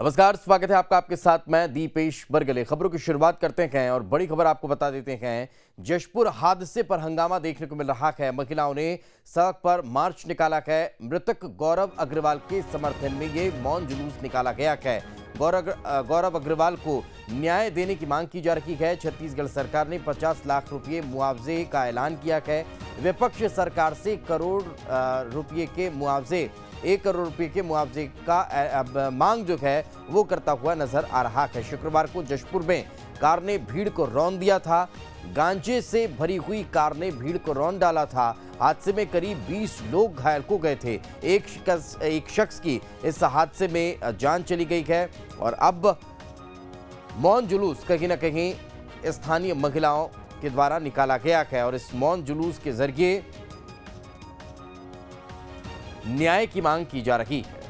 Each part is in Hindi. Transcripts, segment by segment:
नमस्कार, स्वागत है आपका। आपके साथ मैं दीपेश बरगले। खबरों की शुरुआत करते हैं और बड़ी खबर आपको बता देते हैं। जशपुर हादसे पर हंगामा देखने को मिल रहा है। महिलाओं ने सड़क पर मार्च निकाला है। मृतक गौरव अग्रवाल के समर्थन में ये मौन जुलूस निकाला गया है। गौरव अग्रवाल को न्याय देने की मांग की जा रही है। छत्तीसगढ़ सरकार ने 50 लाख रुपये मुआवजे का ऐलान किया है। विपक्ष सरकार से 1 करोड़ रुपये के मुआवजे का मांग जो है वो करता हुआ नजर आ रहा है। शुक्रवार को जशपुर में कार ने भीड़ को रौंद दिया था। गांजे से भरी हुई कार ने भीड़ को रौंद डाला था। हादसे में करीब 20 लोग घायल हो गए थे। एक शख्स की इस हादसे में जान चली गई है और अब मौन जुलूस कहीं ना कहीं स्थानीय महिलाओं के द्वारा निकाला गया है और इस मौन जुलूस के जरिए न्याय की मांग की जा रही है।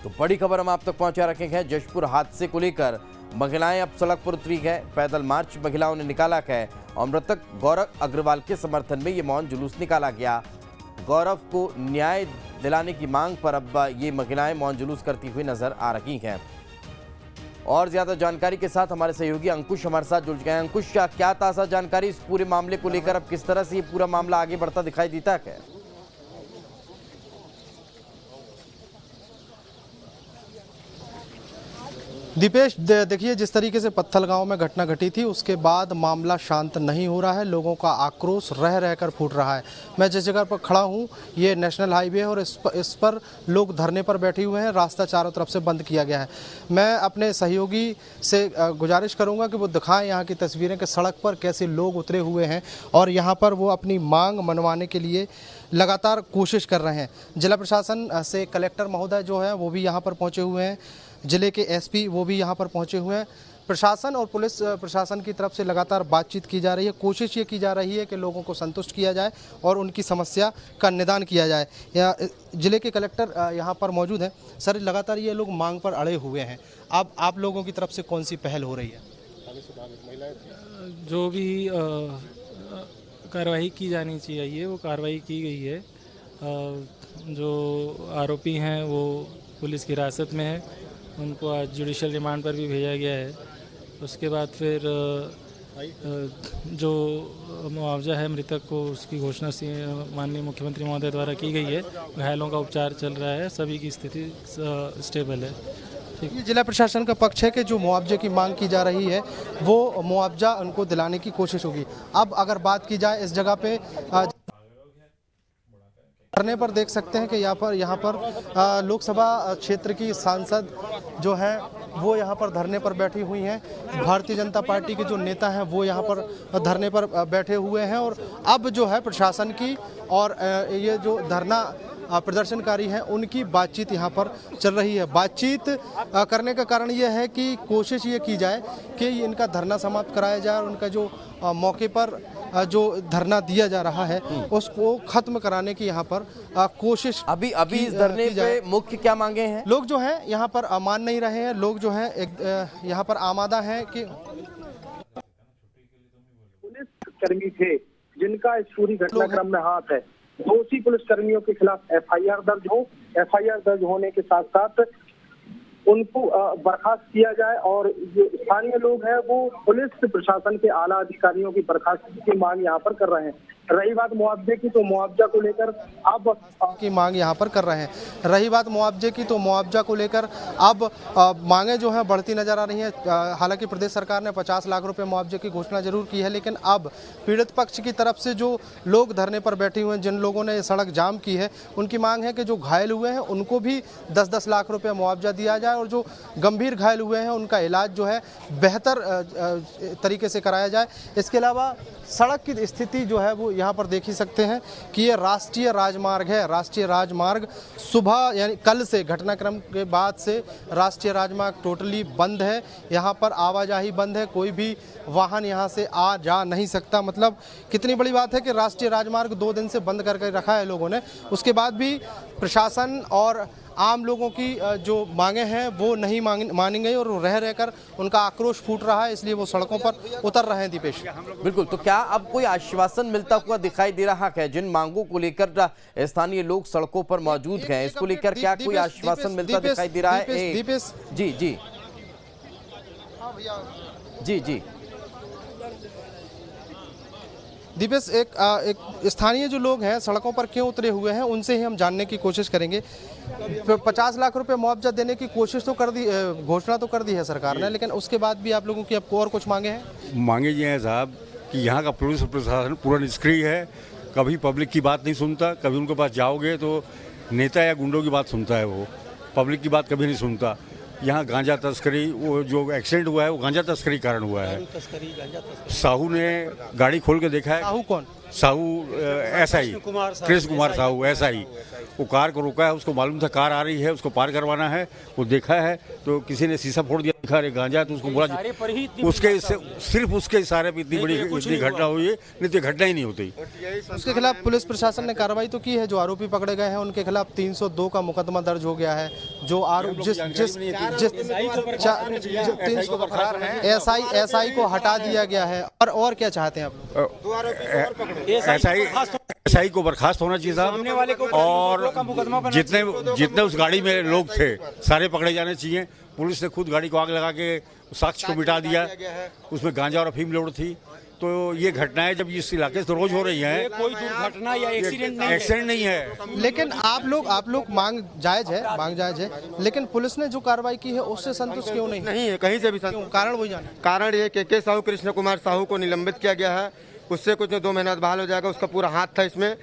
तो बड़ी खबर हम आप तक पहुंचा रखे हैं। जशपुर हादसे को लेकर महिलाएं अब सड़क पर उतरी है। पैदल मार्च महिलाओं ने निकाला है और मृतक गौरव अग्रवाल के समर्थन में ये मौन जुलूस निकाला गया। गौरव को न्याय दिलाने की मांग पर अब ये महिलाएं मौन जुलूस करती हुई नजर आ रही हैं। और ज्यादा जानकारी के साथ हमारे सहयोगी अंकुश हमारे साथ जुड़ गए हैं। अंकुश, क्या ताजा जानकारी इस पूरे मामले को लेकर, अब किस तरह से ये पूरा मामला आगे बढ़ता दिखाई देता है? दीपेश, देखिए, जिस तरीके से पत्थल गांव में घटना घटी थी उसके बाद मामला शांत नहीं हो रहा है। लोगों का आक्रोश रह रहकर फूट रहा है। मैं जिस जगह पर खड़ा हूं ये नेशनल हाईवे है और इस पर लोग धरने पर बैठे हुए हैं। रास्ता चारों तरफ से बंद किया गया है। मैं अपने सहयोगी से गुजारिश करूंगा कि वो दिखाएं यहाँ की तस्वीरें कि सड़क पर कैसे लोग उतरे हुए हैं और यहाँ पर वो अपनी मांग मनवाने के लिए लगातार कोशिश कर रहे हैं। जिला प्रशासन से कलेक्टर महोदय जो है वो भी यहाँ पर पहुँचे हुए हैं। जिले के एसपी वो भी यहाँ पर पहुँचे हुए हैं। प्रशासन और पुलिस प्रशासन की तरफ से लगातार बातचीत की जा रही है। कोशिश ये की जा रही है कि लोगों को संतुष्ट किया जाए और उनकी समस्या का निदान किया जाए। जिले के कलेक्टर यहाँ पर मौजूद हैं। सर, लगातार ये लोग मांग पर अड़े हुए हैं। अब आप लोगों की तरफ से कौन सी पहल हो रही है? जो भी कार्रवाई की जानी चाहिए वो कार्रवाई की गई है। जो आरोपी हैं वो पुलिस की हिरासत में है। उनको आज जुडिशियल रिमांड पर भी भेजा गया है। उसके बाद फिर जो मुआवजा है मृतक को उसकी घोषणा माननीय मुख्यमंत्री महोदय द्वारा की गई है। घायलों का उपचार चल रहा है। सभी की स्थिति स्टेबल है। ये जिला प्रशासन का पक्ष है कि जो मुआवजे की मांग की जा रही है वो मुआवजा उनको दिलाने की कोशिश होगी। अब अगर बात की जाए इस जगह पे धरने पर देख सकते हैं कि यहाँ पर लोकसभा क्षेत्र की सांसद जो है वो यहाँ पर धरने पर बैठी हुई हैं। भारतीय जनता पार्टी के जो नेता हैं वो यहाँ पर धरने पर बैठे हुए हैं और अब जो है प्रशासन की और ये जो धरना प्रदर्शनकारी हैं उनकी बातचीत यहाँ पर चल रही है। बातचीत करने का कारण ये है कि कोशिश ये की जाए कि इनका धरना समाप्त कराया जाए और उनका जो मौके पर जो धरना दिया जा रहा है उसको खत्म कराने की यहाँ पर कोशिश अभी इस धरने पे मुख्य क्या मांगे हैं? लोग जो हैं यहाँ पर मान नहीं रहे हैं। लोग जो हैं यहाँ पर आमादा हैं कि पुलिस कर्मी थे जिनका इस पूरी घटनाक्रम में हाथ है। दोषी पुलिस कर्मियों के खिलाफ एफआईआर दर्ज होने के साथ साथ उनको बर्खास्त किया जाए और जो स्थानीय लोग हैं वो पुलिस प्रशासन के आला अधिकारियों की बर्खास्तगी की मांग यहाँ पर कर रहे हैं। रही बात मुआवजे की तो मुआवजा को लेकर अब की मांग यहाँ पर कर रहे हैं। रही बात मुआवजे की तो मुआवजा को लेकर अब मांगे जो हैं बढ़ती नजर आ रही हैं। हालांकि प्रदेश सरकार ने 50 लाख रुपए मुआवजे की घोषणा जरूर की है, लेकिन अब पीड़ित पक्ष की तरफ से जो लोग धरने पर बैठे हुए हैं, जिन लोगों ने सड़क जाम की है, उनकी मांग है कि जो घायल हुए हैं उनको भी 10-10 लाख रुपये मुआवजा दिया जाए और जो गंभीर घायल हुए हैं उनका इलाज जो है बेहतर तरीके से कराया जाए। इसके अलावा सड़क की स्थिति जो है वो यहाँ पर देख ही सकते हैं कि ये राष्ट्रीय राजमार्ग है। राष्ट्रीय राजमार्ग सुबह यानी कल से घटनाक्रम के बाद से राष्ट्रीय राजमार्ग टोटली बंद है। यहाँ पर आवाजाही बंद है। कोई भी वाहन यहाँ से आ जा नहीं सकता। मतलब कितनी बड़ी बात है कि राष्ट्रीय राजमार्ग 2 दिन से बंद करके रखा है लोगों ने। उसके बाद भी प्रशासन और आम लोगों की जो मांगे हैं वो नहीं मानी गई और रह रहकर उनका आक्रोश फूट रहा है, इसलिए वो सड़कों पर उतर रहे हैं। दीपेश, बिल्कुल, तो क्या अब कोई आश्वासन मिलता हुआ दिखाई दे रहा है? जिन मांगों को लेकर स्थानीय लोग सड़कों पर मौजूद हैं, इसको लेकर क्या कोई आश्वासन मिलता दिखाई दे रहा है? दीपेश जी जी जी जी दीपेश, एक स्थानीय जो लोग हैं सड़कों पर क्यों उतरे हुए हैं, उनसे ही हम जानने की कोशिश करेंगे। 50 लाख रुपए मुआवजा देने की कोशिश तो कर दी, घोषणा तो कर दी है सरकार ने, लेकिन उसके बाद भी आप लोगों की आपको और कुछ मांगे हैं? मांगे ये हैं साहब कि यहाँ का पुलिस प्रशासन पूरा निष्क्रिय है, कभी पब्लिक की बात नहीं सुनता। कभी उनके पास जाओगे तो नेता या गुंडों की बात सुनता है, वो पब्लिक की बात कभी नहीं सुनता। यहाँ गांजा तस्करी, वो जो एक्सीडेंट हुआ है वो गांजा तस्करी कारण हुआ है। साहू ने गाड़ी खोल के देखा है। साहू कौन? साहू एसआई कृष्ण कुमार साहू एसआई, वो कार को रोका है, उसको मालूम था कार आ रही है, उसको पार करवाना है, वो देखा है तो किसी ने शीशा फोड़ दिया, दिखा रहे गांजा, तो उसको बोला, उसके सिर्फ उसके इशारे पे इतनी घटना हुई है, नहीं तो घटना ही नहीं होती। उसके खिलाफ पुलिस प्रशासन ने कार्रवाई तो की है, जो आरोपी पकड़े गए हैं उनके खिलाफ 302 का मुकदमा दर्ज हो गया है। जो आरोप एसआई को हटा दिया गया है। और क्या चाहते हैं आप? एसआई को बर्खास्त होना चाहिए साहब, और जितने उस गाड़ी में लोग थे सारे पकड़े जाने चाहिए। पुलिस ने खुद गाड़ी को आग लगा के साक्ष्य को मिटा दिया, उसमें गांजा और अफीम लोड थी। तो ये घटनाएं जब इस इलाके से रोज हो रही हैं, कोई दुर्घटना या एक्सीडेंट नहीं है। लेकिन आप लोग मांग जायज है, लेकिन पुलिस ने जो कार्रवाई की है उससे संतुष्ट क्यों नहीं है? कहीं से भी कारण वही जाने। कारण ये के साहू कृष्ण कुमार साहू को निलंबित किया गया है, उससे कुछ 2 महीना बहाल हो जाएगा। उसका पूरा हाथ था इसमें।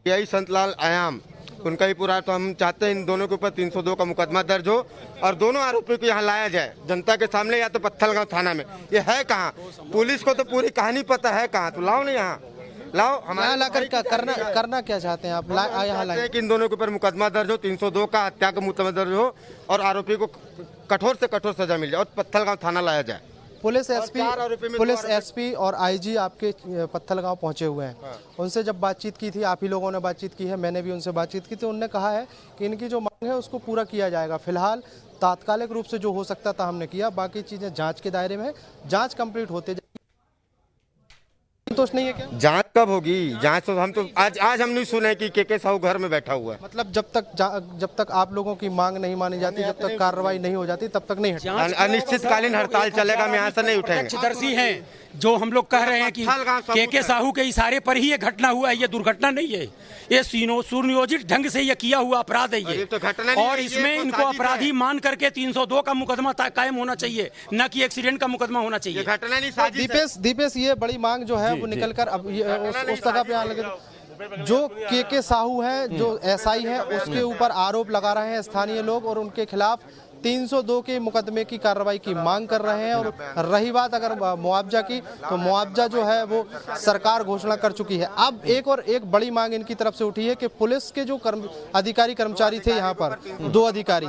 यही संतलाल आयाम, उनका ही पूरा। तो हम चाहते हैं इन दोनों के ऊपर 302 का मुकदमा दर्ज हो और दोनों आरोपियों को यहाँ लाया जाए जनता के सामने, या तो पत्थलगांव थाना में। ये है कहाँ? पुलिस को तो पूरी कहानी पता है कहाँ, तो लाओ ना यहाँ, लाओ हमारे लाकर करना क्या चाहते हैं आप? यहाँ लाए कि इन दोनों के ऊपर मुकदमा दर्ज हो, 302 का हत्या का मुकदमा दर्ज हो और आरोपी को कठोर से कठोर सजा मिल जाए और पत्थलगांव थाना लाया जाए। पुलिस एसपी और आईजी आपके पत्थलगांव पहुंचे हुए हैं। उनसे जब बातचीत की थी, आप ही लोगों ने बातचीत की है, मैंने भी उनसे बातचीत की थी, उन्होंने कहा है कि इनकी जो मांग है उसको पूरा किया जाएगा। फिलहाल तात्कालिक रूप से जो हो सकता था हमने किया, बाकी चीजें जांच के दायरे में है, जांच कंप्लीट होते जाएगी। संतोष नहीं है क्या? जांच कब होगी? जांच तो हम तो आज हम नहीं सुने कि के साहू घर में बैठा हुआ है। मतलब जब तक आप लोगों की मांग नहीं मानी जाती, जब तक कार्रवाई नहीं हो जाती, तब तक नहीं हटेगा। अनिश्चितकालीन हड़ताल चलेगा, हम यहाँ से नहीं उठेंगे। पक्षदर्शी हैं जो हम लोग कह रहे हैं कि के साहू के इशारे पर ही ये घटना हुआ है, ये दुर्घटना नहीं है, ये सुनियोजित ढंग से ये किया हुआ अपराध है ये तो घटना नहीं। और इसमें इनको अपराधी मान करके 302 का मुकदमा कायम होना चाहिए, न कि एक्सीडेंट का मुकदमा होना चाहिए। घटना नहीं। दीपेश, ये बड़ी मांग जो है वो निकलकर अब उस तरह पे आने लगे। जो के साहू हैं, जो एसआई हैं, उसके ऊपर आरोप लगा रहे हैं स्थानीय लोग और उनके खिलाफ 302 के मुकदमे की कार्रवाई की मांग कर रहे हैं। और रही बात अगर मुआवजा की, तो मुआवजा जो है वो सरकार घोषणा कर चुकी है। अब एक बड़ी मांग इनकी तरफ से उठी है कि पुलिस के जो अधिकारी कर्मचारी थे यहाँ पर, 2 अधिकारी,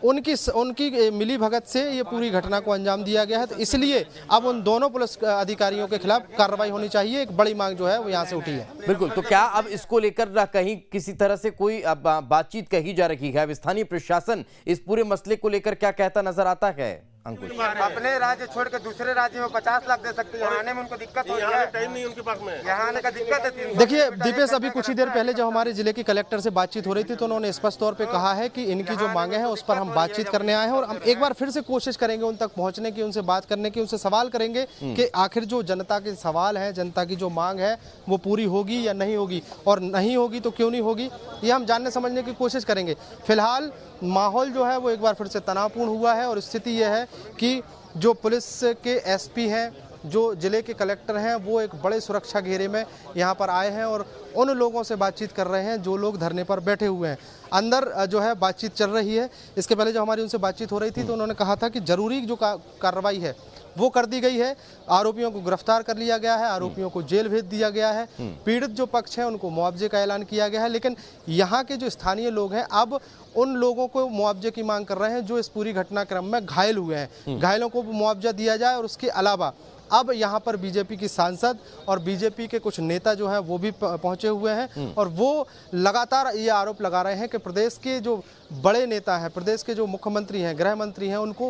उनकी मिली भगत से ये पूरी घटना को अंजाम दिया गया है। तो इसलिए अब उन दोनों पुलिस अधिकारियों के खिलाफ कार्रवाई होनी चाहिए। एक बड़ी मांग जो है वो यहाँ से उठी है। बिल्कुल, तो क्या अब इसको लेकर कहीं किसी तरह से कोई बातचीत कही जा रही है? अब स्थानीय प्रशासन इस पूरे मसले को लेकर क्या कहता नजर आता है? अंकुश, अपने राज्य छोड़ के दूसरे राज्य में 50 लाख दे सकते हैं, आने में उनको दिक्कत हो रही है, टाइम नहीं उनके पास में, यहाँ आने का दिक्कत है। देखिए दीपेश, अभी कुछ ही देर पहले जब हमारे जिले के कलेक्टर से बातचीत हो रही थी, तो उन्होंने स्पष्ट तौर पे कहा है कि इनकी जो मांगे हैं उस पर हम बातचीत करने आए हैं और हम एक बार फिर से कोशिश करेंगे उन तक पहुंचने की, उनसे बात करने की, उनसे सवाल करेंगे कि आखिर जो जनता के सवाल है, जनता की जो मांग है वो पूरी होगी या नहीं होगी, और नहीं होगी तो क्यों नहीं होगी, ये हम जानने समझने की कोशिश करेंगे। फिलहाल माहौल जो है वो एक बार फिर से तनावपूर्ण हुआ है और स्थिति यह है कि जो पुलिस के एसपी हैं, जो जिले के कलेक्टर हैं, वो एक बड़े सुरक्षा घेरे में यहाँ पर आए हैं और उन लोगों से बातचीत कर रहे हैं जो लोग धरने पर बैठे हुए हैं। अंदर जो है बातचीत चल रही है। इसके पहले जब हमारी उनसे बातचीत हो रही थी तो उन्होंने कहा था कि जरूरी जो कार्रवाई है वो कर दी गई है, आरोपियों को गिरफ्तार कर लिया गया है, आरोपियों को जेल भेज दिया गया है, पीड़ित जो पक्ष है उनको मुआवजे का ऐलान किया गया है। लेकिन यहाँ के जो स्थानीय लोग हैं अब उन लोगों को मुआवजे की मांग कर रहे हैं जो इस पूरी घटनाक्रम में घायल हुए हैं। घायलों को मुआवजा दिया जाए और उसके अलावा अब यहाँ पर बीजेपी की सांसद और बीजेपी के कुछ नेता जो हैं वो भी पहुंचे हुए हैं और वो लगातार ये आरोप लगा रहे हैं कि प्रदेश के जो बड़े नेता हैं, प्रदेश के जो मुख्यमंत्री हैं, गृह मंत्री हैं, उनको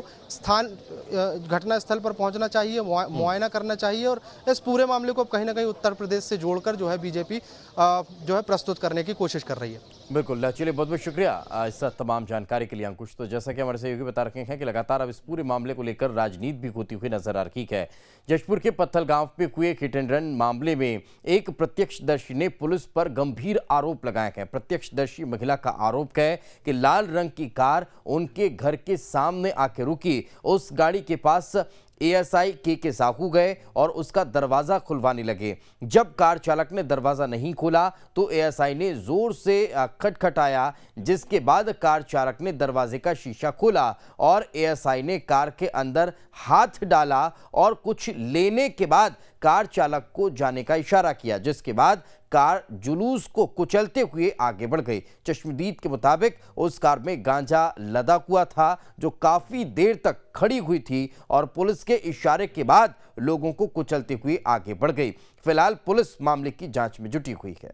घटना स्थल पर पहुंचना चाहिए, मुआयना करना चाहिए और इस पूरे मामले को कहीं ना कहीं उत्तर प्रदेश से जोड़कर जो है बीजेपी जो है प्रस्तुत करने की कोशिश कर रही है। बिल्कुल, चलिए बहुत बहुत शुक्रिया इस तमाम जानकारी के लिए अंकुश। तो जैसा कि हमारे सहयोगी बता रखे हैं कि लगातार अब इस पूरे मामले को लेकर राजनीति भी होती हुई नजर आ रही है। जशपुर के पत्थल गांव पे हुए हिट एंड रन मामले में एक प्रत्यक्षदर्शी ने पुलिस पर गंभीर आरोप लगाए हैं। प्रत्यक्षदर्शी महिला का आरोप है कि लाल रंग की कार उनके घर के सामने आके रुकी। उस गाड़ी के पास एएसआई के साहू गए और उसका दरवाजा खुलवाने लगे। जब कार चालक ने दरवाजा नहीं खोला तो एएसआई ने जोर से खटखटाया, जिसके बाद कार चालक ने दरवाजे का शीशा खोला और एएसआई ने कार के अंदर हाथ डाला और कुछ लेने के बाद कार चालक को जाने का इशारा किया, जिसके बाद कार जुलूस को कुचलते हुए आगे बढ़ गई। चश्मदीद के मुताबिक उस कार में गांजा लदा हुआ था जो काफी देर तक खड़ी हुई थी और पुलिस के इशारे के बाद लोगों को कुचलते हुए आगे बढ़ गई। फिलहाल पुलिस मामले की जांच में जुटी हुई है।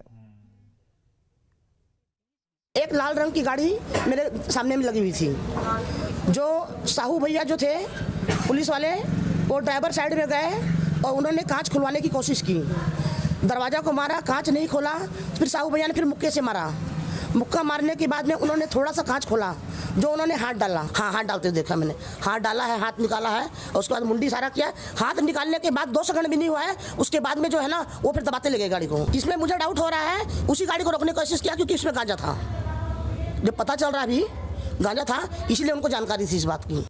एक लाल रंग की गाड़ी मेरे सामने में लगी हुई थी। जो साहू भैया जो थे पुलिस वाले, वो ड्राइवर साइड में गए और उन्होंने कांच खुलवाने की कोशिश की। दरवाजा को मारा, कांच नहीं खोला, फिर साहू भैया ने फिर मुक्के से मारा। मुक्का मारने के बाद में उन्होंने थोड़ा सा कांच खोला, जो उन्होंने हाथ डाला। हाँ, हाथ डालते देखा मैंने, हाथ डाला है, हाथ निकाला है और उसके बाद मुंडी सारा किया। हाथ निकालने के बाद 2 सेकंड भी नहीं हुआ है, उसके बाद में जो है ना वो फिर दबाते लगे गाड़ी को। इसमें मुझे डाउट हो रहा है उसी गाड़ी को रोकने की कोशिश किया क्योंकि इसमें गांजा था। जब पता चल रहा अभी गांजा था, इसलिए उनको जानकारी थी इस बात की।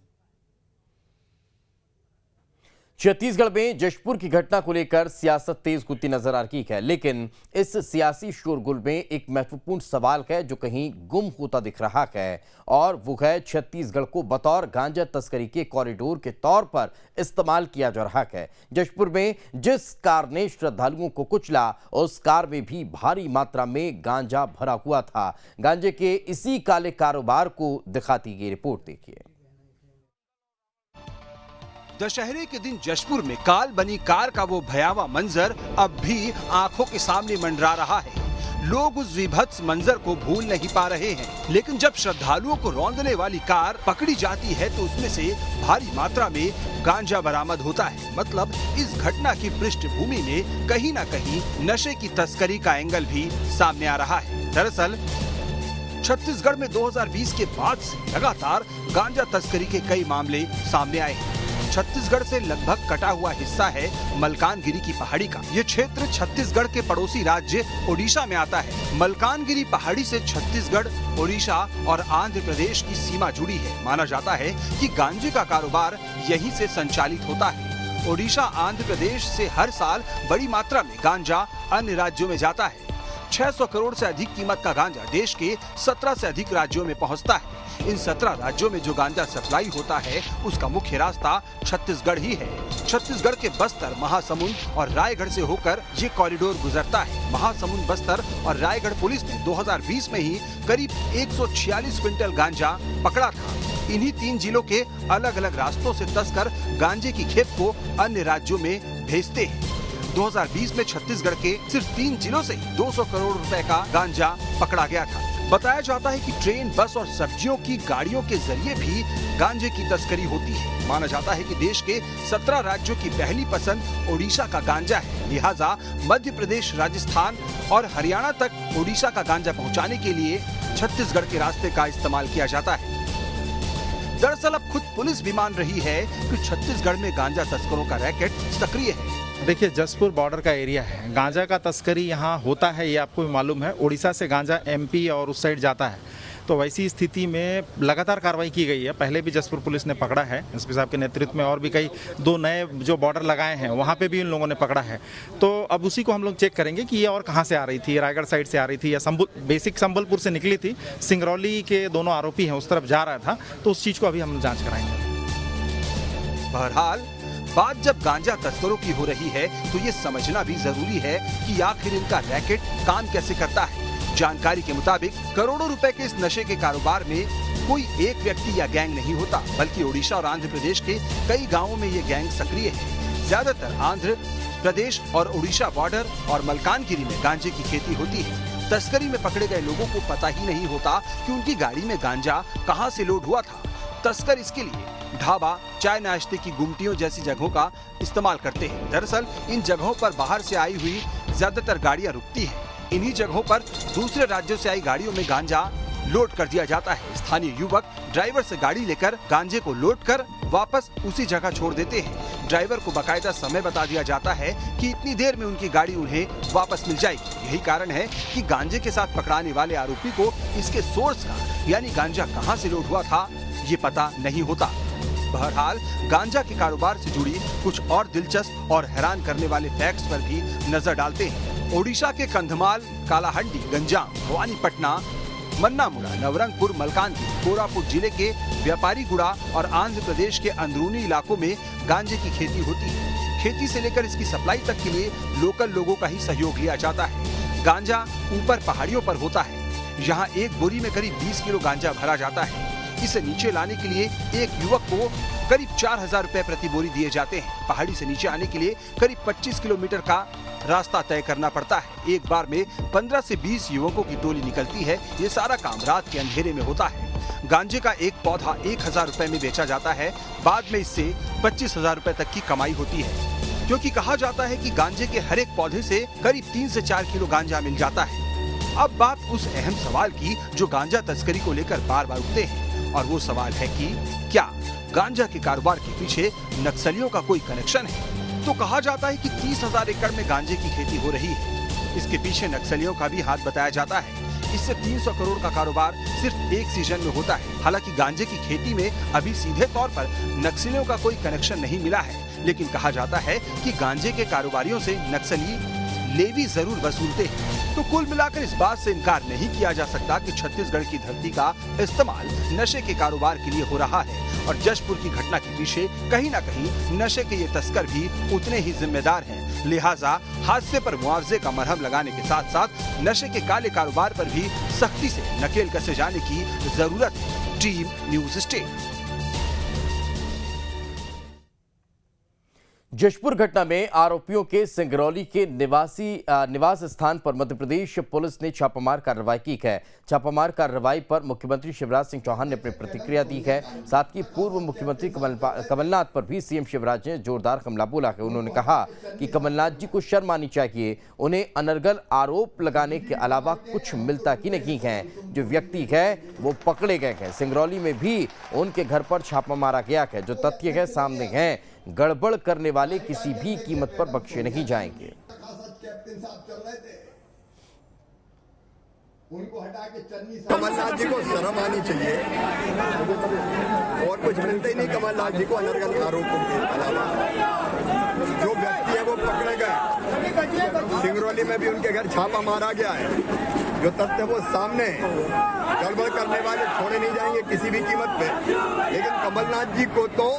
छत्तीसगढ़ में जशपुर की घटना को लेकर सियासत तेज होती नजर आ रही है, लेकिन इस सियासी शोरगुल में एक महत्वपूर्ण सवाल है जो कहीं गुम होता दिख रहा है और वो है छत्तीसगढ़ को बतौर गांजा तस्करी के कॉरिडोर के तौर पर इस्तेमाल किया जा रहा है। जशपुर में जिस कार ने श्रद्धालुओं को कुचला, उस कार में भी भारी मात्रा में गांजा भरा हुआ था। गांजे के इसी काले कारोबार को दिखाती ये रिपोर्ट देखिए। दशहरे के दिन जशपुर में काल बनी कार का वो भयावह मंजर अब भी आंखों के सामने मंडरा रहा है। लोग उस विभत्स मंजर को भूल नहीं पा रहे हैं, लेकिन जब श्रद्धालुओं को रौंदने वाली कार पकड़ी जाती है तो उसमें से भारी मात्रा में गांजा बरामद होता है। मतलब इस घटना की पृष्ठभूमि में कहीं न कहीं नशे की तस्करी का एंगल भी सामने आ रहा है। दरअसल छत्तीसगढ़ में 2020 के बाद से लगातार गांजा तस्करी के कई मामले सामने आए हैं। छत्तीसगढ़ से लगभग कटा हुआ हिस्सा है मलकानगिरी की पहाड़ी का। ये क्षेत्र छत्तीसगढ़ के पड़ोसी राज्य ओडिशा में आता है। मलकानगिरी पहाड़ी से छत्तीसगढ़, ओडिशा और आंध्र प्रदेश की सीमा जुड़ी है। माना जाता है कि गांजे का कारोबार यहीं से संचालित होता है। ओडिशा, आंध्र प्रदेश से हर साल बड़ी मात्रा में गांजा अन्य राज्यों में जाता है। 600 करोड़ से अधिक कीमत का गांजा देश के 17 से अधिक राज्यों में पहुंचता है। इन 17 राज्यों में जो गांजा सप्लाई होता है उसका मुख्य रास्ता छत्तीसगढ़ ही है। छत्तीसगढ़ के बस्तर, महासमुंद और रायगढ़ से होकर ये कॉरिडोर गुजरता है। महासमुंद, बस्तर और रायगढ़ पुलिस ने 2020 में ही करीब 146 क्विंटल गांजा पकड़ा था। इन्हीं 3 जिलों के अलग अलग रास्तों से तस्कर गांजे की खेप को अन्य राज्यों में भेजते हैं। 2020 में छत्तीसगढ़ के सिर्फ 3 जिलों से 200 करोड़ रुपए का गांजा पकड़ा गया था। बताया जाता है कि ट्रेन, बस और सब्जियों की गाड़ियों के जरिए भी गांजे की तस्करी होती है। माना जाता है कि देश के 17 राज्यों की पहली पसंद ओडिशा का गांजा है। लिहाजा मध्य प्रदेश, राजस्थान और हरियाणा तक ओडिशा का गांजा पहुंचाने के लिए छत्तीसगढ़ के रास्ते का इस्तेमाल किया जाता है। दरअसल अब खुद पुलिस भी मान रही है कि छत्तीसगढ़ में गांजा तस्करों का रैकेट सक्रिय है। देखिए, जशपुर बॉर्डर का एरिया है, गांजा का तस्करी यहाँ होता है, ये आपको भी मालूम है। उड़ीसा से गांजा एमपी और उस साइड जाता है, तो वैसी स्थिति में लगातार कार्रवाई की गई है। पहले भी जशपुर पुलिस ने पकड़ा है, एसपी साहब के नेतृत्व में, और भी कई 2 नए जो बॉर्डर लगाए हैं वहाँ पे भी इन लोगों ने पकड़ा है। तो अब उसी को हम लोग चेक करेंगे कि ये और कहाँ से आ रही थी, रायगढ़ साइड से आ रही थी या बेसिक संबलपुर से निकली थी। सिंगरौली के दोनों आरोपी हैं, उस तरफ जा रहा था, तो उस चीज़ को अभी हम जाँच कराएंगे। बहरहाल बात जब गांजा तस्करों की हो रही है तो ये समझना भी जरूरी है कि आखिर इनका रैकेट काम कैसे करता है। जानकारी के मुताबिक करोड़ों रुपए के इस नशे के कारोबार में कोई एक व्यक्ति या गैंग नहीं होता, बल्कि ओडिशा और आंध्र प्रदेश के कई गांवों में ये गैंग सक्रिय है। ज्यादातर आंध्र प्रदेश और उड़ीसा बॉर्डर और मलकानगिरी में गांजे की खेती होती है। तस्करी में पकड़े गए लोगों को पता ही नहीं होता कि उनकी गाड़ी में गांजा कहां से लोड हुआ था। तस्कर इसके लिए ढाबा, चाय नाश्ते की गुमटियों जैसी जगहों का इस्तेमाल करते हैं। दरअसल इन जगहों पर बाहर से आई हुई ज्यादातर गाड़ियां रुकती हैं। इन्हीं जगहों पर दूसरे राज्यों से आई गाड़ियों में गांजा लोड कर दिया जाता है। स्थानीय युवक ड्राइवर से गाड़ी लेकर गांजे को लोड कर वापस उसी जगह छोड़ देते हैं। ड्राइवर को बाकायदा समय बता दिया जाता है कि इतनी देर में उनकी गाड़ी उन्हें वापस मिल जाएगी। यही कारण है कि गांजे के साथ पकड़ाने वाले आरोपी को इसके सोर्स का यानी गांजा कहां से लोड हुआ था ये पता नहीं होता। बहरहाल गांजा के कारोबार से जुड़ी कुछ और दिलचस्प और हैरान करने वाले फैक्ट्स पर भी नजर डालते हैं। ओडिशा के कंधमाल, कालाहंडी, गंजाम, भवानीपटना, मन्नामुड़ा, नवरंगपुर, मलकानगिरी, कोरापुट जिले के व्यापारी गुड़ा और आंध्र प्रदेश के अंदरूनी इलाकों में गांजे की खेती होती है। खेती से लेकर इसकी सप्लाई तक के लिए लोकल लोगों का ही सहयोग लिया जाता है। गांजा ऊपर पहाड़ियों पर होता है। यहाँ एक बोरी में करीब 20 किलो गांजा भरा जाता है। इसे नीचे लाने के लिए एक युवक को करीब 4000 रुपए प्रति बोरी दिए जाते हैं। पहाड़ी से नीचे आने के लिए करीब 25 किलोमीटर का रास्ता तय करना पड़ता है। एक बार में 15 से 20 युवकों की टोली निकलती है। ये सारा काम रात के अंधेरे में होता है। गांजे का एक पौधा 1000 रुपए में बेचा जाता है। बाद में इससे 25,000 रुपए तक की कमाई होती है, क्योंकि कहा जाता है कि गांजे के हर एक पौधे से करीब 3 से 4 किलो गांजा मिल जाता है। अब बात उस अहम सवाल की जो गांजा तस्करी को लेकर बार बार उठते हैं, और वो सवाल है कि क्या गांजा के कारोबार के पीछे नक्सलियों का कोई कनेक्शन है? तो कहा जाता है कि 30,000 एकड़ में गांजे की खेती हो रही है। इसके पीछे नक्सलियों का भी हाथ बताया जाता है। इससे 300 करोड़ का कारोबार सिर्फ एक सीजन में होता है। हालांकि गांजे की खेती में अभी सीधे तौर पर नक्सलियों का कोई कनेक्शन नहीं मिला है, लेकिन कहा जाता है कि गांजे के कारोबारियों से नक्सली लेवी जरूर वसूलते हैं। तो कुल मिलाकर इस बात से इनकार नहीं किया जा सकता कि छत्तीसगढ़ की धरती का इस्तेमाल नशे के कारोबार के लिए हो रहा है, और जशपुर की घटना के पीछे कहीं न कहीं नशे के ये तस्कर भी उतने ही जिम्मेदार हैं। लिहाजा हादसे पर मुआवजे का मरहम लगाने के साथ साथ नशे के काले कारोबार पर भी सख्ती से नकेल कसे जाने की जरूरत है। Team news state. जशपुर घटना में आरोपियों के सिंगरौली के निवास स्थान पर मध्य प्रदेश पुलिस ने छापामार कार्रवाई की है। छापामार कार्रवाई पर मुख्यमंत्री शिवराज सिंह चौहान ने अपनी प्रतिक्रिया दी है। साथ ही पूर्व मुख्यमंत्री कमलनाथ पर भी सीएम शिवराज ने जोरदार हमला बोला है। उन्होंने कहा कि कमलनाथ जी को शर्म आनी चाहिए। उन्हें अनर्गल आरोप लगाने के अलावा कुछ मिलता ही नहीं है। जो व्यक्ति है वो पकड़े गए हैं। सिंगरौली में भी उनके घर पर छापा मारा गया है। जो तथ्य है सामने हैं, गड़बड़ करने वाले किसी भी कीमत पर बख्शे नहीं जाएंगे। कमलनाथ जी को शर्म आनी चाहिए, और कुछ मिलते ही नहीं कमलनाथ जी को अनर्गल आरोपों के अलावा। जो व्यक्ति है वो पकड़े गए। सिंगरौली में भी उनके घर छापा मारा गया है। जो तथ्य वो सामने है। गड़बड़ करने वाले छोड़े नहीं जाएंगे किसी भी कीमत पे। लेकिन कमलनाथ जी को तो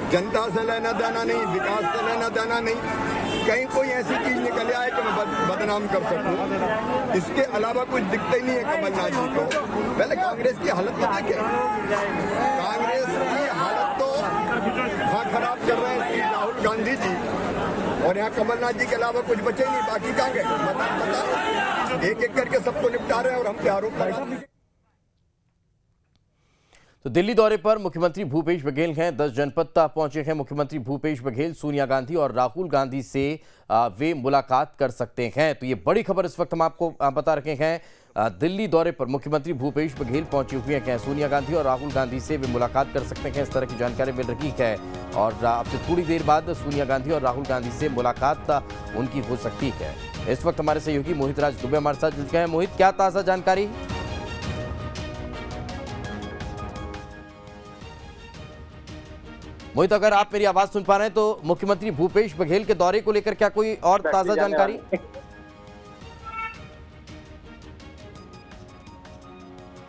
जनता से लेना देना नहीं, विकास से लेना देना नहीं। कहीं कोई ऐसी चीज निकल आए कि मैं बदनाम कर सकूं, इसके अलावा कुछ दिखता ही नहीं है कमलनाथ जी को। पहले कांग्रेस की हालत तो देखें। कांग्रेस की हालत तो वहाँ खराब कर रहे हैं श्री राहुल गांधी जी, और यहाँ कमलनाथ जी के अलावा कुछ बचे ही नहीं। बाकी कहाँ गए बता, एक एक करके सबको निपटा रहे हैं और हम पे आरोप लगा। तो दिल्ली दौरे पर मुख्यमंत्री भूपेश बघेल हैं। 10 जनपद पहुंचे हैं मुख्यमंत्री भूपेश बघेल। सोनिया गांधी और राहुल गांधी से वे मुलाकात कर सकते हैं। तो ये बड़ी खबर इस वक्त हम आपको बता रखे हैं। दिल्ली दौरे पर मुख्यमंत्री भूपेश बघेल पहुंचे हुए हैं। सोनिया गांधी और राहुल गांधी से वे मुलाकात कर सकते हैं, इस तरह की जानकारी मिल रही है। और अब से थोड़ी देर बाद सोनिया गांधी और राहुल गांधी से मुलाकात उनकी हो सकती है। इस वक्त हमारे सहयोगी मोहित राज दुबे हमारे साथ जुड़ गए हैं। मोहित, क्या ताज़ा जानकारी? मोहित, अगर आप मेरी आवाज सुन पा रहे हैं तो मुख्यमंत्री भूपेश बघेल के दौरे को लेकर क्या कोई और ताजा जानकारी?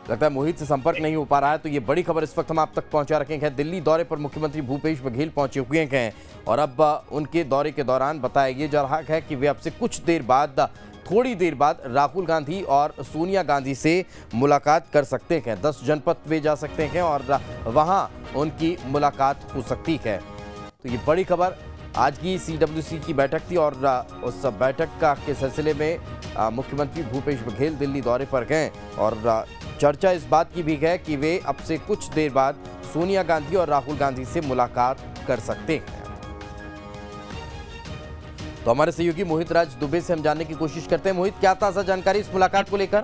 लगता है मोहित से संपर्क नहीं हो पा रहा है। तो ये बड़ी खबर इस वक्त हम आप तक पहुंचा रखे हैं। दिल्ली दौरे पर मुख्यमंत्री भूपेश बघेल पहुंचे हुए हैं, और अब उनके दौरे के दौरान बताया ये जा रहा है कि वे अब से कुछ देर बाद, थोड़ी देर बाद राहुल गांधी और सोनिया गांधी से मुलाकात कर सकते हैं। 10 जनपद वे जा सकते हैं और वहां उनकी मुलाकात हो सकती है। तो ये बड़ी खबर आज की CWC की बैठक थी और उस बैठक के सिलसिले में मुख्यमंत्री भूपेश बघेल दिल्ली दौरे पर गए और चर्चा इस बात की भी है कि वे अब से कुछ देर बाद सोनिया गांधी और राहुल गांधी से मुलाकात कर सकते हैं। तो हमारे सहयोगी मोहित राज दुबे से हम जानने की कोशिश करते हैं। मोहित, क्या ताजा जानकारी इस मुलाकात को लेकर?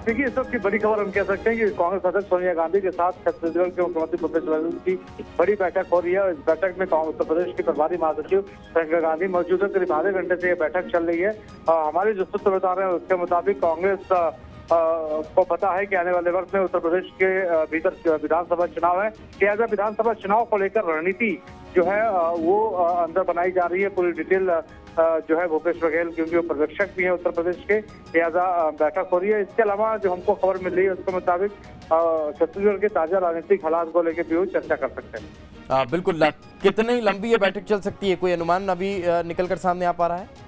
देखिए, इस वक्त की बड़ी खबर हम कह सकते हैं कि कांग्रेस अध्यक्ष सोनिया गांधी के साथ छत्तीसगढ़ के मुख्यमंत्री भूपेश बघेल की बड़ी बैठक हो रही है। इस बैठक में उत्तर प्रदेश के प्रभारी महासचिव प्रियंका गांधी मौजूद है। करीब आधे घंटे से ये बैठक चल रही है। हमारे जो सूत्र बता रहे हैं उसके मुताबिक कांग्रेस को पता है कि आने वाले वक्त में उत्तर प्रदेश के भीतर विधानसभा चुनाव है। लिहाजा विधानसभा चुनाव को लेकर रणनीति जो है वो अंदर बनाई जा रही है। पूरी डिटेल जो है भूपेश बघेल, क्योंकि वो पर्यवेक्षक भी है उत्तर प्रदेश के, लिहाजा बैठक हो रही है। इसके अलावा जो हमको खबर मिल रही है उसके मुताबिक छत्तीसगढ़ के ताजा राजनीतिक हालात को लेकर भी चर्चा कर सकते हैं। बिल्कुल। कितनी लंबी ये बैठक चल सकती है, कोई अनुमान अभी निकलकर सामने आ पा रहा है?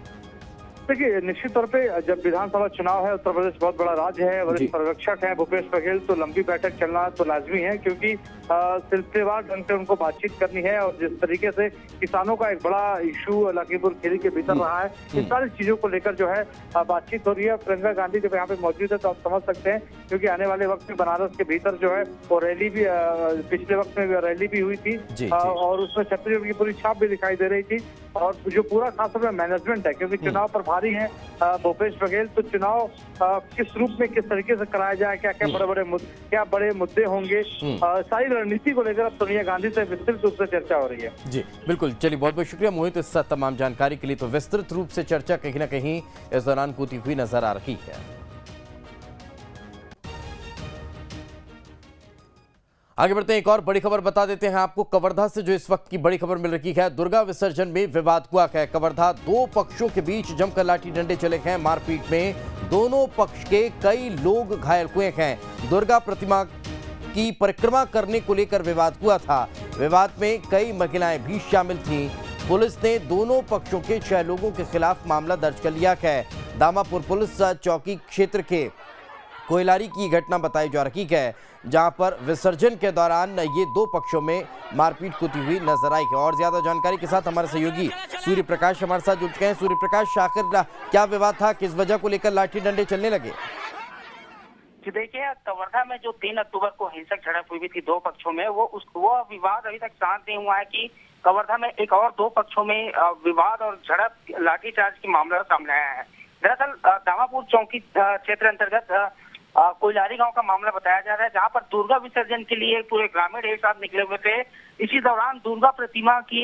देखिए, निश्चित तौर पे जब विधानसभा चुनाव है, उत्तर प्रदेश बहुत बड़ा राज्य है, वरिष्ठ पर्यवेक्षक है भूपेश बघेल, तो लंबी बैठक चलना तो लाजमी है, क्योंकि सिलसिलेवार ढंग से उनको बातचीत करनी है। और जिस तरीके से किसानों का एक बड़ा इशू लखीमपुर खीरी के भीतर रहा है, इन सारी चीजों को लेकर जो है बातचीत हो रही है। प्रियंका गांधी जब यहाँ पे मौजूद है तो आप समझ सकते हैं, क्योंकि आने वाले वक्त में बनारस के भीतर जो है वो रैली भी पिछले वक्त में रैली भी हुई थी और उसमें छत्तीसगढ़ की पूरी छाप भी दिखाई दे रही थी। और जो पूरा खासतौर पर मैनेजमेंट है, क्योंकि चुनाव प्रभारी हैं भूपेश बघेल, तो चुनाव किस रूप में किस तरीके से कराया जाए, क्या क्या बड़े मुद्दे होंगे, सारी रणनीति को लेकर अब सोनिया गांधी से विस्तृत रूप से चर्चा हो रही है। जी बिल्कुल। चलिए, बहुत बहुत शुक्रिया मोहित इस तमाम जानकारी के लिए। तो विस्तृत रूप से चर्चा कहीं ना कहीं इस दौरान होती हुई नजर आ रही है। आगे बढ़ते हैं, एक और बड़ी खबर बता देते हैं आपको। कवर्धा से जो इस वक्त की बड़ी खबर मिल रही है, दुर्गा विसर्जन में विवाद हुआ है। कवर्धा दो पक्षों के बीच जमकर लाठी डंडे चले हैं। मारपीट में दोनों पक्ष के कई लोग घायल हुए हैं। दुर्गा प्रतिमा की परिक्रमा करने को लेकर विवाद हुआ था। विवाद में कई महिलाएं भी शामिल थीं। पुलिस ने दोनों पक्षों के 6 लोगों के खिलाफ मामला दर्ज कर लिया है। दामापुर पुलिस चौकी क्षेत्र के कोयलारी की घटना बताई जा रही है, जहां पर विसर्जन के दौरान ये दो पक्षों में मारपीट होती हुई नजर आई है। और ज्यादा जानकारी के साथ हमारे सहयोगी सूर्य प्रकाश हमारे साथ जुड़ चुके हैं। सूर्य प्रकाश, आखिर क्या विवाद था, किस वजह को लेकर लाठी डंडे चलने लगे? जी देखिए, कवर्धा में जो 3 अक्टूबर को हिंसक झड़प हुई थी दो पक्षों में, वो विवाद अभी तक शांत नहीं हुआ है कि कवर्धा में एक और दो पक्षों में विवाद और झड़प लाठीचार्ज की मामला सामने आया है। दरअसल दामापुर चौकी क्षेत्र अंतर्गत कोयलारी गांव का मामला बताया जा रहा है, जहां पर दुर्गा विसर्जन के लिए पूरे ग्रामीण एक साथ निकले हुए थे। इसी दौरान दुर्गा प्रतिमा की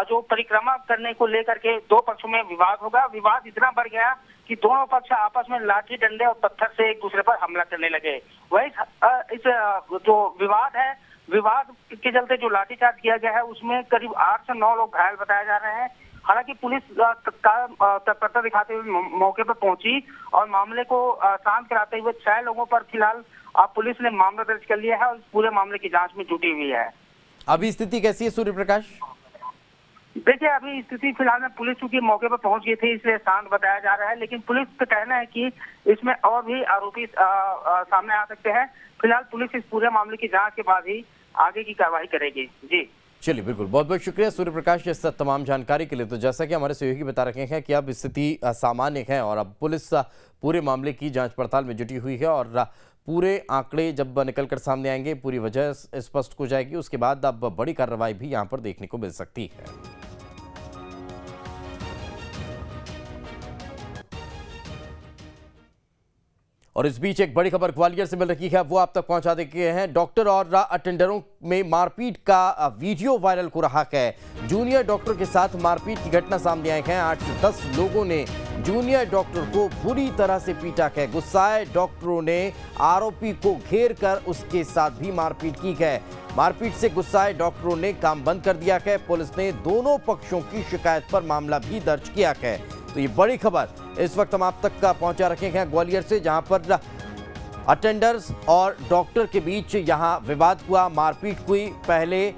जो परिक्रमा करने को लेकर के दो पक्षों में विवाद होगा। विवाद इतना बढ़ गया कि दोनों पक्ष आपस में लाठी डंडे और पत्थर से एक दूसरे पर हमला करने लगे। वही इस जो विवाद है, विवाद के चलते जो लाठीचार्ज किया गया है उसमें करीब 8 से 9 लोग घायल बताए जा रहे हैं। हालांकि पुलिस तत्परता दिखाते हुए मौके पर पहुंची और मामले को शांत कराते हुए 6 लोगों पर फिलहाल पुलिस ने मामला दर्ज कर लिया है और पूरे मामले की जांच में जुटी हुई है। अभी स्थिति कैसी है सूर्य प्रकाश? देखिए, अभी स्थिति फिलहाल में पुलिस चूंकि मौके पर पहुंच गई थी इसलिए शांत बताया जा रहा है, लेकिन पुलिस का कहना है कि इसमें और भी आरोपी सामने आ सकते हैं। फिलहाल पुलिस इस पूरे मामले की जांच के बाद ही आगे की कार्रवाई करेगी। जी चलिए, बिल्कुल, बहुत बहुत शुक्रिया सूर्य प्रकाश इस तमाम जानकारी के लिए। तो जैसा कि हमारे सहयोगी बता रखे हैं कि अब स्थिति सामान्य है और अब पुलिस पूरे मामले की जांच पड़ताल में जुटी हुई है और पूरे आंकड़े जब निकलकर सामने आएंगे, पूरी वजह स्पष्ट हो जाएगी। उसके बाद अब बड़ी कार्रवाई भी यहां पर देखने को मिल सकती है। और इस बीच एक बड़ी खबर ग्वालियर से मिल रही है, वो आप तक पहुंचा देते हैं। डॉक्टर और अटेंडरों में मारपीट का वीडियो वायरल हो रहा है। जूनियर डॉक्टर के साथ मारपीट की घटना सामने आई है। 8 से 10 लोगों ने जूनियर डॉक्टर को बुरी तरह से पीटा है। गुस्साए डॉक्टरों ने आरोपी को घेर कर उसके साथ भी मारपीट की है। मारपीट से गुस्साए डॉक्टरों ने काम बंद कर दिया है। पुलिस ने दोनों पक्षों की शिकायत पर मामला भी दर्ज किया है। तो ये बड़ी खबर इस वक्त हम आप तक का पहुंचा रखे हैं ग्वालियर से, जहां पर अटेंडर्स और डॉक्टर के बीच यहां विवाद हुआ, मारपीट हुई। पहले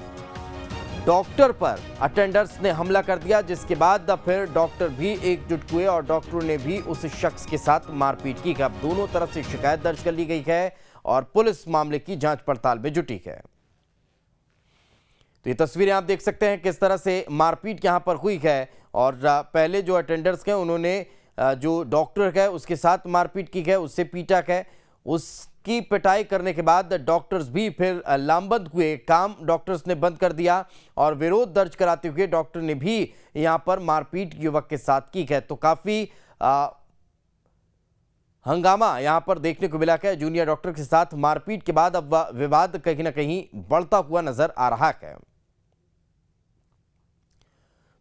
डॉक्टर पर अटेंडर्स ने हमला कर दिया, जिसके बाद फिर डॉक्टर भी एकजुट हुए और डॉक्टरों ने भी उस शख्स के साथ मारपीट की। अब दोनों तरफ से शिकायत दर्ज कर ली गई है और पुलिस मामले की जांच पड़ताल में जुटी है। तो ये तस्वीरें आप देख सकते हैं किस तरह से मारपीट यहाँ पर हुई है। और पहले जो अटेंडर्स हैं उन्होंने जो डॉक्टर है उसके साथ मारपीट की है, उससे पीटा है। उसकी पिटाई करने के बाद डॉक्टर्स भी फिर लामबंद हुए, काम डॉक्टर्स ने बंद कर दिया और विरोध दर्ज कराते हुए डॉक्टर ने भी यहाँ पर मारपीट युवक के साथ की है। तो काफ़ी हंगामा यहाँ पर देखने को मिला है। जूनियर डॉक्टर के साथ मारपीट के बाद अब विवाद कहीं ना कहीं बढ़ता हुआ नजर आ रहा है।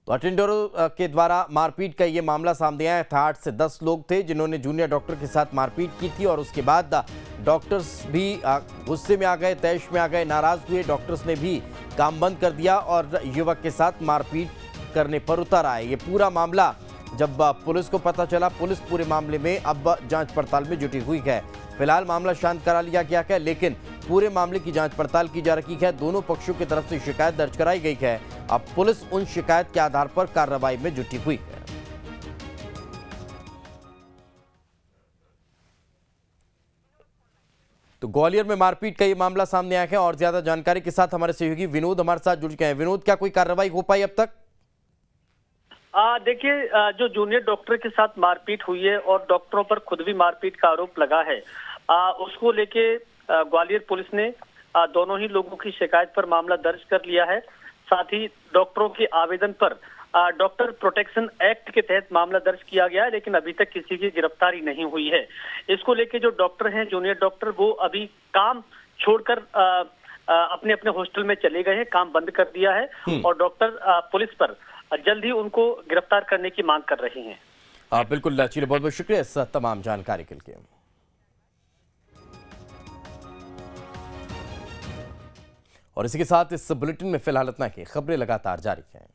तो अटेंडरों के द्वारा मारपीट का ये मामला सामने आया था। 8 से 10 लोग थे जिन्होंने जूनियर डॉक्टर के साथ मारपीट की थी और उसके बाद डॉक्टर्स भी गुस्से में आ गए, तैश में आ गए, नाराज हुए। डॉक्टर्स ने भी काम बंद कर दिया और युवक के साथ मारपीट करने पर उतर आए। ये पूरा मामला जब पुलिस को पता चला, पुलिस पूरे मामले में अब जांच पड़ताल में जुटी हुई है। फिलहाल मामला शांत करा लिया गया है, लेकिन पूरे मामले की जांच पड़ताल की जा रही है। दोनों पक्षों की तरफ से शिकायत दर्ज कराई गई है। अब पुलिस उन शिकायत के आधार पर कार्रवाई में जुटी हुई है। तो ग्वालियर में मारपीट का ये मामला सामने आया है और ज्यादा जानकारी के साथ हमारे सहयोगी विनोद हमारे साथ जुड़ गए हैं। विनोद, क्या कोई कार्रवाई हो पाई अब तक? देखिए, जो जूनियर डॉक्टर के साथ मारपीट हुई है और डॉक्टरों पर खुद भी मारपीट का आरोप लगा है, उसको लेके ग्वालियर पुलिस ने दोनों ही लोगों की शिकायत पर मामला दर्ज कर लिया है। साथ ही डॉक्टरों के आवेदन पर डॉक्टर प्रोटेक्शन एक्ट के तहत मामला दर्ज किया गया है, लेकिन अभी तक किसी की गिरफ्तारी नहीं हुई है। इसको लेके जो डॉक्टर हैं, जूनियर डॉक्टर, वो अभी काम छोड़कर अपने अपने हॉस्टल में चले गए हैं, काम बंद कर दिया है और डॉक्टर पुलिस पर जल्द ही उनको गिरफ्तार करने की मांग कर रहे हैं। बिल्कुल, चलिए, बहुत बहुत शुक्रिया इस तमाम जानकारी के लिए। और इसी के साथ इस बुलेटिन में फिलहाल इतना ही। खबरें लगातार जारी हैं।